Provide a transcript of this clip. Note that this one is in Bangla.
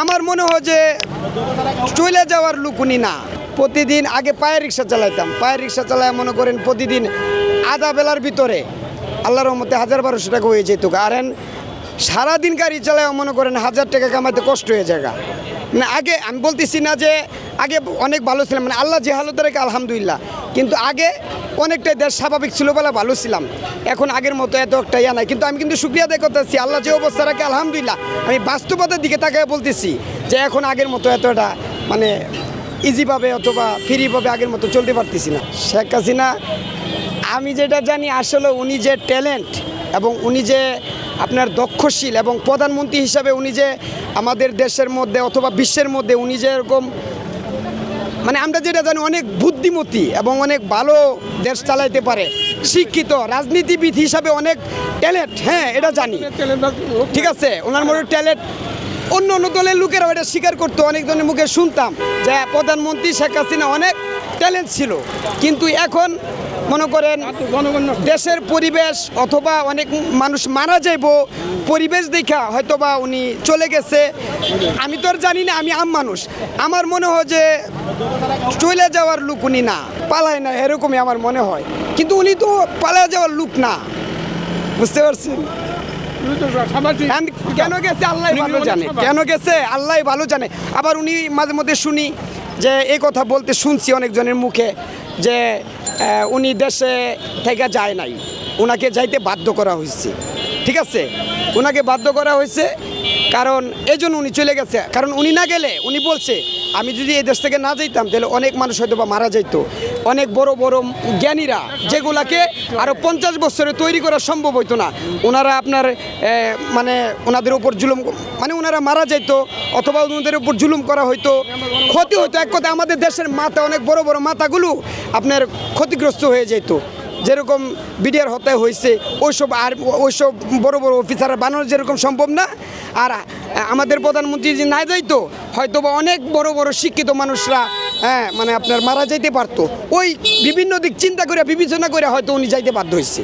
আমার মনে হয় যে চলে যাওয়ার লোক উনি না। প্রতিদিন আগে পায়ের রিক্সা চালাইতাম, পায়ের রিক্সা চালায় মনে করেন প্রতিদিন আধা বেলার ভিতরে আল্লাহর রহমতে 1000-1200 টাকা হয়ে যেত। আর সারাদিন গাড়ি চালায় মনে করেন 1000 টাকা কামাইতে কষ্ট হয়ে যায়। মানে আগে আমি বলতেছি না যে আগে অনেক ভালো ছিলাম, মানে আল্লাহ যে হালতে রেখে আলহামদুলিল্লাহ, কিন্তু আগে অনেকটাই দেশ স্বাভাবিক ছিল বলে ভালো ছিলাম। এখন আগের মতো এত একটা ইয়া নাই, কিন্তু আমি কিন্তু শুকরিয়া আদায় করতেছি আল্লাহ যে অবস্থা রাখে আলহামদুলিল্লাহ। আমি বাস্তবতার দিকে তাকায় বলতেছি যে এখন আগের মতো এতটা মানে ইজিভাবে অথবা ফ্রিভাবে আগের মতো চলতে পারতেছি না। শেখ হাসিনা আমি যেটা জানি আসলে উনি যে ট্যালেন্ট এবং উনি যে আপনার দক্ষশীল এবং প্রধানমন্ত্রী হিসাবে উনি যে আমাদের দেশের মধ্যে অথবা বিশ্বের মধ্যে উনি যে এরকম মানে আমরা যেটা জানি অনেক বুদ্ধিমতী এবং অনেক ভালো দেশ চালাইতে পারে, শিক্ষিত রাজনীতিবিদ হিসাবে অনেক ট্যালেন্ট, হ্যাঁ এটা জানি, ঠিক আছে। ওনার মধ্যে ট্যালেন্ট অন্য অন্য দলের লোকেরাও এটা স্বীকার করতো, অনেকজনের মুখে শুনতাম যে প্রধানমন্ত্রী শেখ হাসিনা অনেক ট্যালেন্ট ছিল। কিন্তু এখন মনে করেন দেশের পরিবেশ অথবা অনেক মানুষ মারা যাইব পরিবেশ দেখা হয়তোবা উনি চলে গেছে। আমি তো আর জানি না, আমি আম মানুষ, আমার মনে হয় যে চলে যাওয়ার লোক উনি না, পালায় না এরকমই আমার মনে হয়। কিন্তু উনি তো পালায় যাওয়ার লোক না, বুঝতে পারছেন? কেন গেছে আল্লাহ ভালো জানে, কেন গেছে আল্লাহ ভালো জানে। আবার উনি মাঝে মধ্যে শুনি যে এই কথা বলতে শুনছি অনেকজনের মুখে যে উনি দেশে থেকে যায় নাই, ওনাকে যাইতে বাধ্য করা হয়েছে, ঠিক আছে, ওনাকে বাধ্য করা হয়েছে কারণ এই জন্য উনি চলে গেছে। কারণ উনি না গেলে উনি বলছে আমি যদি এই দেশ থেকে না যাইতাম তাহলে অনেক মানুষ হয়তো বা মারা যেত, অনেক বড় বড় জ্ঞানীরা যেগুলাকে আরও 50 বছরে তৈরি করা সম্ভব হইতো না, ওনারা আপনার মানে ওনাদের উপর জুলুম মানে ওনারা মারা যেত অথবা ওনাদের উপর জুলুম করা হইতো, ক্ষতি হইতো। এক কথা আমাদের দেশের মাথা অনেক বড় বড় মাথাগুলো আপনার ক্ষতিগ্রস্ত হয়ে যেত, যেরকম বিডিআর হত্যায় হয়েছে ওইসব বড় বড় অফিসাররা বানানো যেরকম সম্ভব না। আর আমাদের প্রধানমন্ত্রী যে না যাইতো হয়তো বা অনেক বড় বড় শিক্ষিত মানুষরা মানে আপনার মারা যাইতে পারতো। ওই বিভিন্ন দিক চিন্তা করে বিবেচনা করে হয়তো উনি যাইতে বাধ্য হয়েছে।